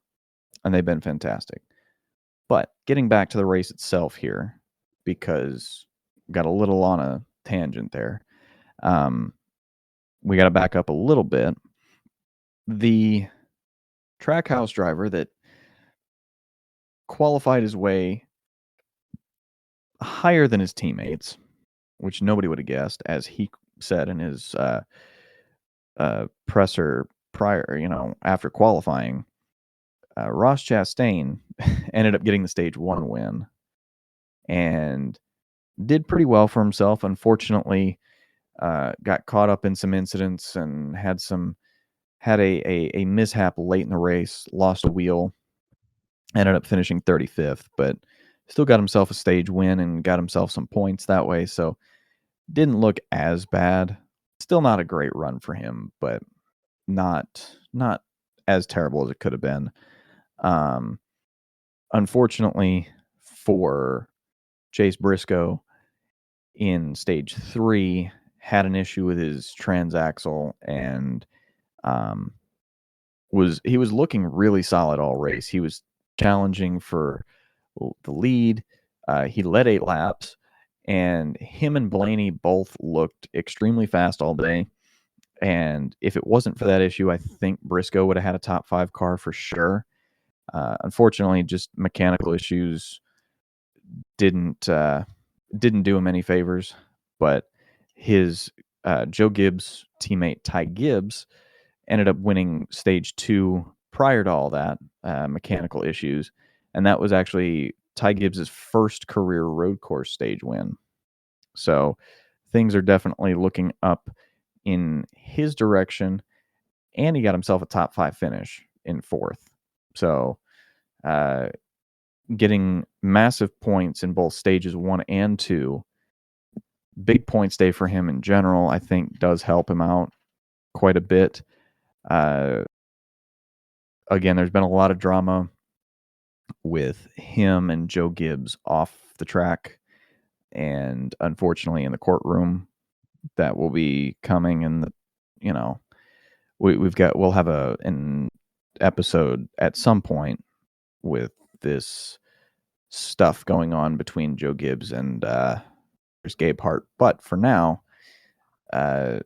and they've been fantastic. But getting back to the race itself here, because got a little on a tangent there. We got to back up a little bit. The Trackhouse driver that qualified his way higher than his teammates which nobody would have guessed, as he said in his presser prior, after qualifying. Ross Chastain ended up getting the stage 1 win and did pretty well for himself. Unfortunately, got caught up in some incidents and had a mishap late in the race, lost a wheel, ended up finishing 35th, but still got himself a stage win and got himself some points that way. So didn't look as bad. Still not a great run for him, but not as terrible as it could have been. Um, Unfortunately for Chase Briscoe, in stage 3, had an issue with his transaxle and um, he was looking really solid all race. He was challenging for the lead. He led 8 laps, and him and Blaney both looked extremely fast all day. And if it wasn't for that issue, I think Briscoe would have had a top 5 car for sure. Unfortunately, just mechanical issues didn't do him any favors. But his Joe Gibbs teammate Ty Gibbs ended up winning stage 2 prior to all that mechanical issues, and that was actually Ty Gibbs's first career road course stage win. So things are definitely looking up in his direction, and he got himself a top 5 finish in 4th. So uh, getting massive points in both stages 1 and 2, big points day for him in general, I think does help him out quite a bit. Again, there's been a lot of drama with him and Joe Gibbs off the track, and unfortunately in the courtroom that will be coming. And we'll have an episode at some point with this stuff going on between Joe Gibbs and Gabe Hart. But for now, it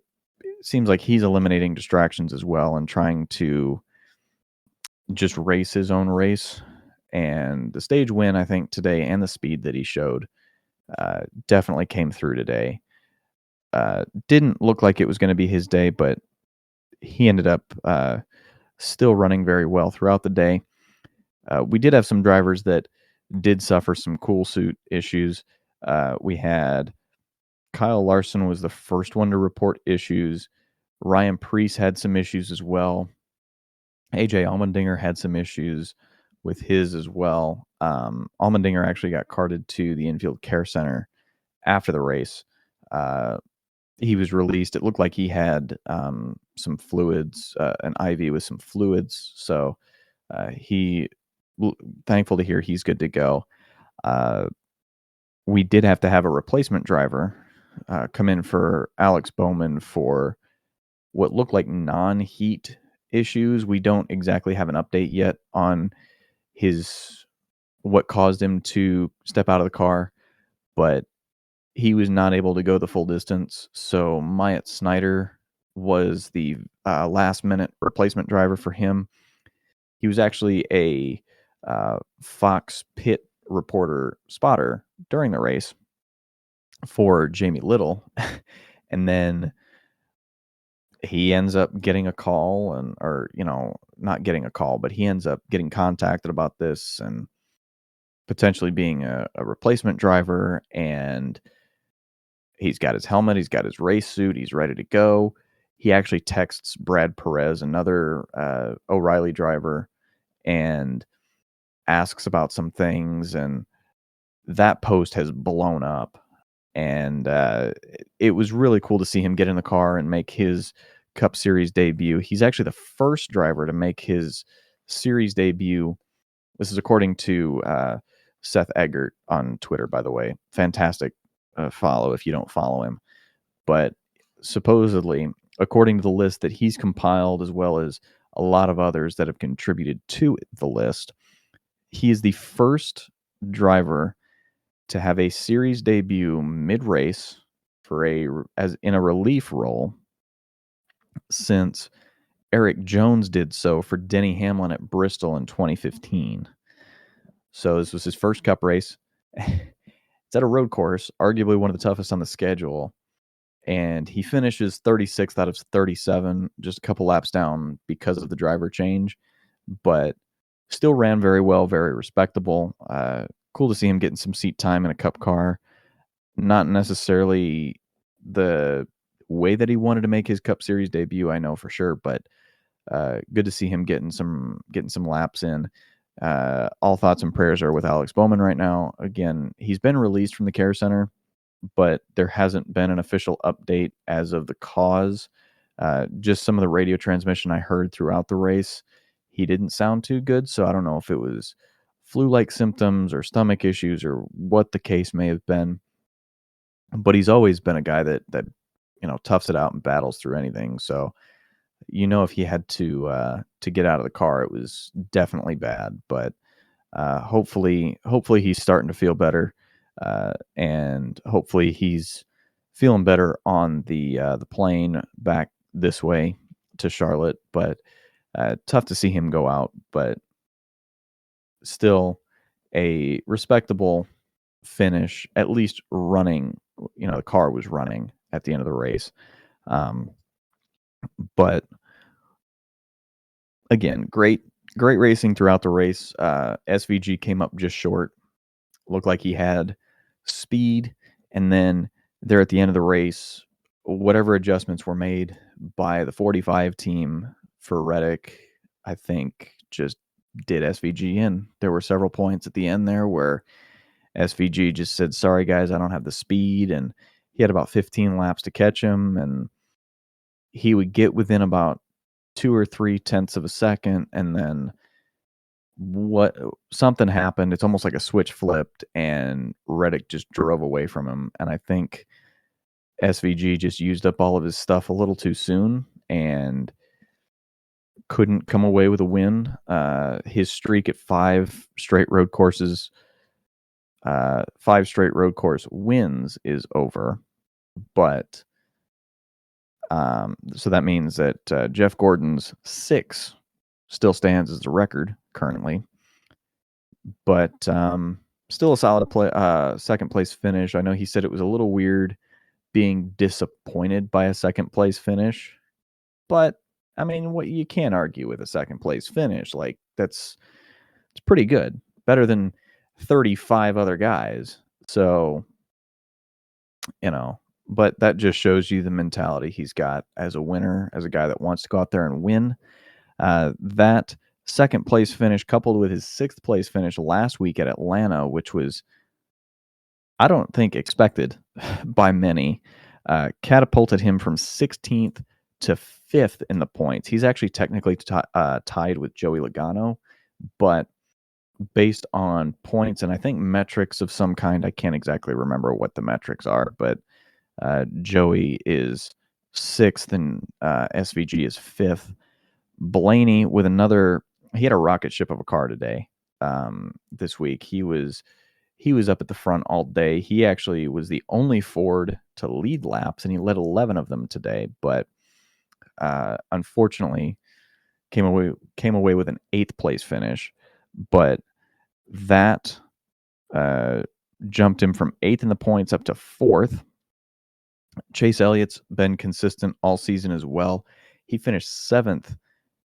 seems like he's eliminating distractions as well and trying to just race his own race. And the stage win, I think, today, and the speed that he showed definitely came through today. Didn't look like it was going to be his day, but he ended up still running very well throughout the day. We did have some drivers that did suffer some cool suit issues. We had Kyle Larson was the first one to report issues. Ryan Preece had some issues as well. AJ Allmendinger had some issues with his as well. Allmendinger actually got carted to the Infield Care Center after the race. He was released. It looked like he had some fluids, an IV with some fluids. So thankful to hear he's good to go. We did have to have a replacement driver come in for Alex Bowman for what looked like non-heat issues. We don't exactly have an update yet on what caused him to step out of the car, but he was not able to go the full distance. So Myatt Snyder was the last minute replacement driver for him. He was actually a Fox pit reporter spotter during the race for Jamie Little. And then he ends up getting a call or not getting a call, but he ends up getting contacted about this and potentially being a replacement driver. And he's got his helmet, he's got his race suit, he's ready to go. He actually texts Brad Perez, another O'Reilly driver, and asks about some things. And that post has blown up. And it was really cool to see him get in the car and make his Cup Series debut. He's actually the first driver to make his series debut. This is according to Seth Eggert on Twitter, by the way. Fantastic follow if you don't follow him. But supposedly, according to the list that he's compiled, as well as a lot of others that have contributed to the list, he is the first driver to have a series debut mid-race as in a relief role since Eric Jones did so for Denny Hamlin at Bristol in 2015. So this was his first Cup race. It's at a road course, arguably one of the toughest on the schedule, and he finishes 36th out of 37, just a couple laps down because of the driver change, but still ran very well, very respectable. Cool to see him getting some seat time in a Cup car. Not necessarily the way that he wanted to make his Cup Series debut, I know for sure, but good to see him getting some laps in. All thoughts and prayers are with Alex Bowman right now. Again, he's been released from the care center, but there hasn't been an official update as of the cause. Just some of the radio transmission I heard throughout the race, he didn't sound too good, so I don't know if it was flu-like symptoms or stomach issues or what the case may have been. But he's always been a guy that toughs it out and battles through anything. So if he had to get out of the car, it was definitely bad. But hopefully he's starting to feel better, and hopefully he's feeling better on the plane back this way to Charlotte. But tough to see him go out, but still a respectable finish, at least running. The car was running at the end of the race. But again, great racing throughout the race. SVG came up just short. Looked like he had speed, and then there at the end of the race, whatever adjustments were made by the 45 team for Reddick, I think just did SVG in. There were several points at the end there where SVG just said, "Sorry guys, I don't have the speed," and he had about 15 laps to catch him, and he would get within about 2 or 3 tenths of a second, and then something happened. It's almost like a switch flipped, and Reddick just drove away from him. And I think SVG just used up all of his stuff a little too soon and couldn't come away with a win. His streak at 5 straight road course wins is over. But so that means that Jeff Gordon's 6 still stands as the record currently. But still a solid second place finish. I know he said it was a little weird being disappointed by a second place finish, but I mean, what you can't argue with a second place finish. Like it's pretty good, better than 35 other guys. So but that just shows you the mentality he's got as a winner, as a guy that wants to go out there and win. That second place finish coupled with his 6th place finish last week at Atlanta, which was, I don't think, expected by many, catapulted him from 16th to 5th in the points. He's actually technically tied with Joey Logano, but based on points and I think metrics of some kind, I can't exactly remember what the metrics are, but Joey is 6th and SVG is 5th. Blaney with he had a rocket ship of a car today. This week he was up at the front all day. He actually was the only Ford to lead laps, and he led 11 of them today. But unfortunately, came away with an 8th place finish. But that jumped him from 8th in the points up to 4th. Chase Elliott's been consistent all season as well. He finished 7th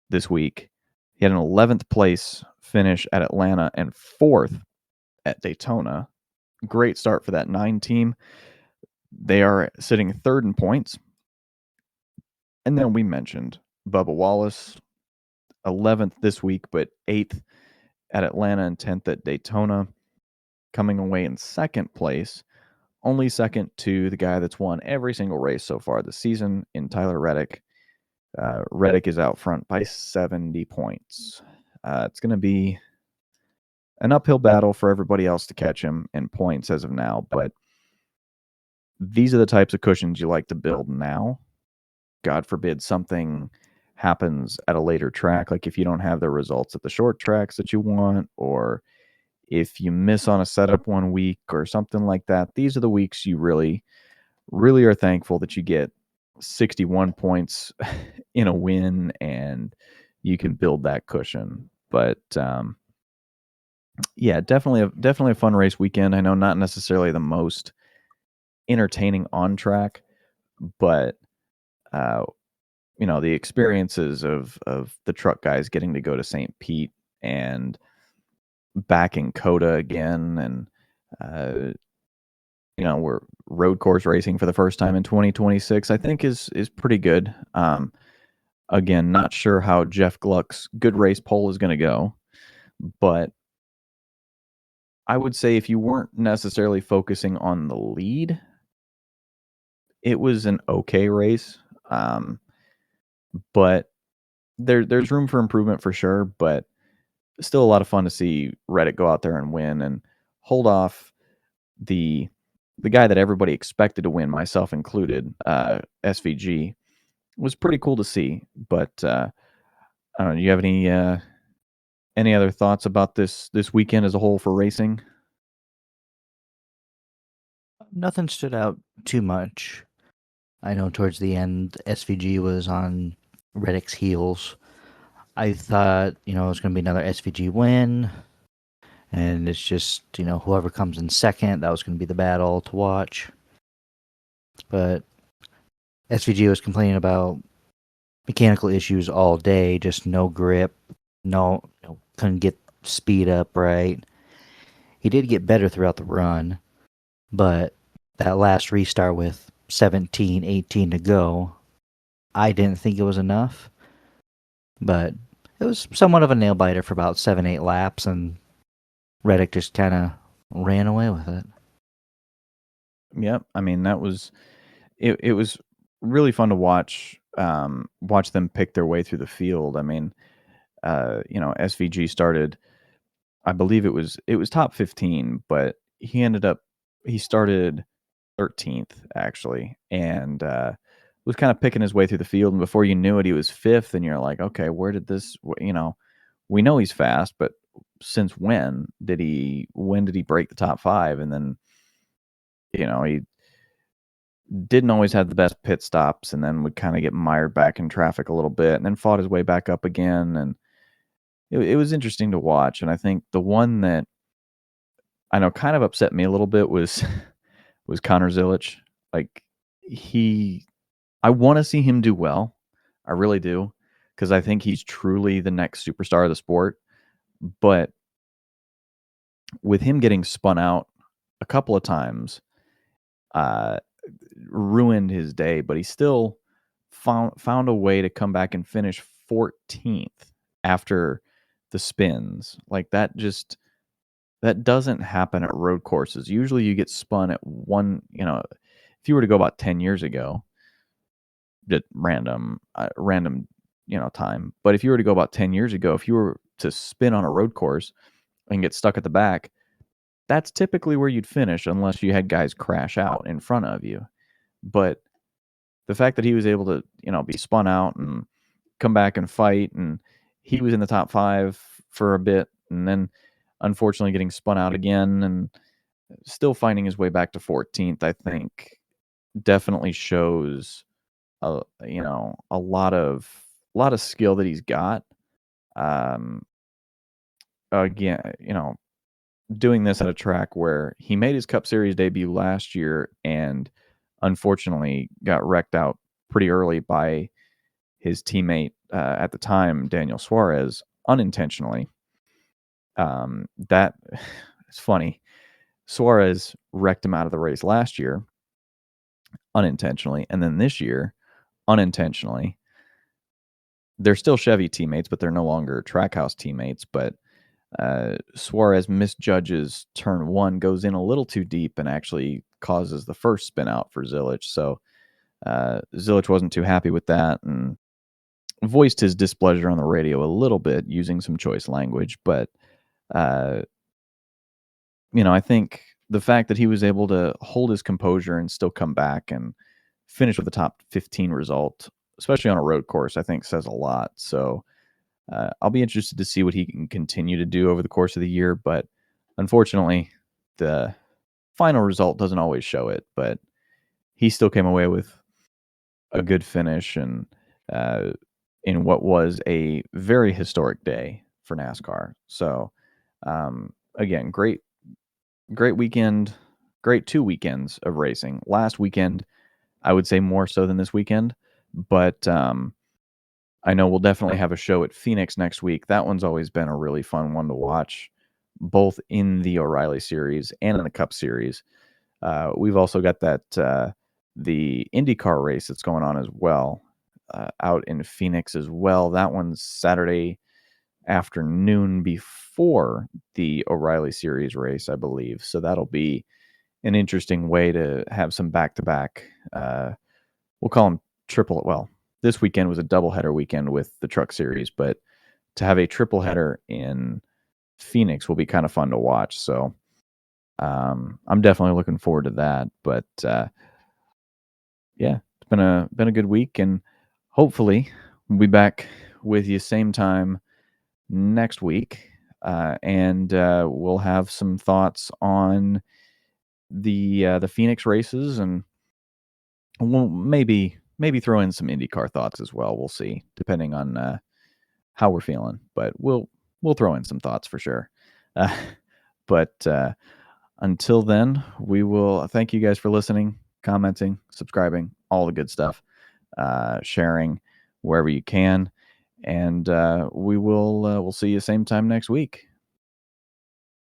this week. He had an 11th place finish at Atlanta and 4th at Daytona. Great start for that 9 team. They are sitting 3rd in points. And then we mentioned Bubba Wallace, 11th this week, but 8th at Atlanta and 10th at Daytona, coming away in 2nd place. Only second to the guy that's won every single race so far this season in Tyler Reddick. Reddick is out front by 70 points. It's going to be an uphill battle for everybody else to catch him in points as of now, but these are the types of cushions you like to build now. God forbid something happens at a later track, like if you don't have the results at the short tracks that you want, or if you miss on a setup one week or something like that. These are the weeks you really, really are thankful that you get 61 points in a win and you can build that cushion. But Yeah, definitely a fun race weekend. I know not necessarily the most entertaining on track, but uh, the experiences of the truck guys getting to go to St. Pete and back in Coda again, and uh, we're road course racing for the first time in 2026. I think is pretty good. Again, not sure how Jeff Gluck's good race poll is going to go, but I would say if you weren't necessarily focusing on the lead, it was an okay race. Um, but there's room for improvement for sure, but still a lot of fun to see Reddick go out there and win and hold off the the guy that everybody expected to win, myself included, SVG. Was pretty cool to see. But I don't know. Do you have any other thoughts about this weekend as a whole for racing? Nothing stood out too much. I know towards the end, SVG was on Reddick's heels. I thought, it was going to be another SVG win, and it's just, whoever comes in second, that was going to be the battle to watch. But SVG was complaining about mechanical issues all day, just no grip, no, couldn't get speed up right. He did get better throughout the run, but that last restart with 17, 18 to go, I didn't think it was enough, but it was somewhat of a nail biter for about 7, 8 laps, and Reddick just kind of ran away with it. Yep. I mean, that was it was really fun to watch them pick their way through the field. I mean, SVG started, I believe it was top 15, but he started 13th actually, and was kind of picking his way through the field. And before you knew it, he was fifth. And you're like, okay, where did this? We know he's fast, but since when did he break the top five? And then he didn't always have the best pit stops, and then would kind of get mired back in traffic a little bit, and then fought his way back up again. And it was interesting to watch. And I think the one that I know kind of upset me a little bit was was Connor Zilic. Like he I want to see him do well. I really do, because I think he's truly the next superstar of the sport. But with him getting spun out a couple of times, uh, ruined his day. But he still found a way to come back and finish 14th after the spins. Like that doesn't happen at road courses. Usually, you get spun at one. If you were to go about 10 years ago, just random time. But if you were to go about 10 years ago, if you were to spin on a road course and get stuck at the back, that's typically where you'd finish unless you had guys crash out in front of you. But the fact that he was able to, be spun out and come back and fight, and he was in the top 5 for a bit, and then unfortunately getting spun out again and still finding his way back to 14th, I think definitely shows a lot of skill that he's got. Um, Again, doing this at a track where he made his Cup Series debut last year and unfortunately got wrecked out pretty early by his teammate at the time, Daniel Suarez, unintentionally. That it's funny. Suarez wrecked him out of the race last year unintentionally, and then this year unintentionally. They're still Chevy teammates, but they're no longer Trackhouse teammates. But Suarez misjudges turn one, goes in a little too deep, and actually causes the first spin out for Zilic. So Zilic wasn't too happy with that and voiced his displeasure on the radio a little bit using some choice language. But, uh, I think the fact that he was able to hold his composure and still come back and finish with a top 15 result, especially on a road course, I think says a lot. So I'll be interested to see what he can continue to do over the course of the year. But unfortunately, the final result doesn't always show it. But he still came away with a good finish, and uh, in what was a very historic day for NASCAR. So, um, again, great weekend, great 2 weekends of racing. Last weekend, I would say more so than this weekend, but, I know we'll definitely have a show at Phoenix next week. That one's always been a really fun one to watch, both in the O'Reilly Series and in the Cup Series. We've also got the IndyCar race that's going on as well, out in Phoenix as well. That one's Saturday afternoon before the O'Reilly Series race, I believe. So that'll be an interesting way to have some back-to-back. We'll call them triple. Well, this weekend was a doubleheader weekend with the Truck Series, but to have a triple header in Phoenix will be kind of fun to watch. So I'm definitely looking forward to that. But yeah, it's been a good week, and hopefully we'll be back with you same time next week, and we'll have some thoughts on the Phoenix races, and we'll maybe throw in some IndyCar thoughts as well. We'll see, depending on how we're feeling, but we'll throw in some thoughts for sure. Uh, but until then, we will thank you guys for listening, commenting, subscribing, all the good stuff, sharing wherever you can, and we'll see you same time next week.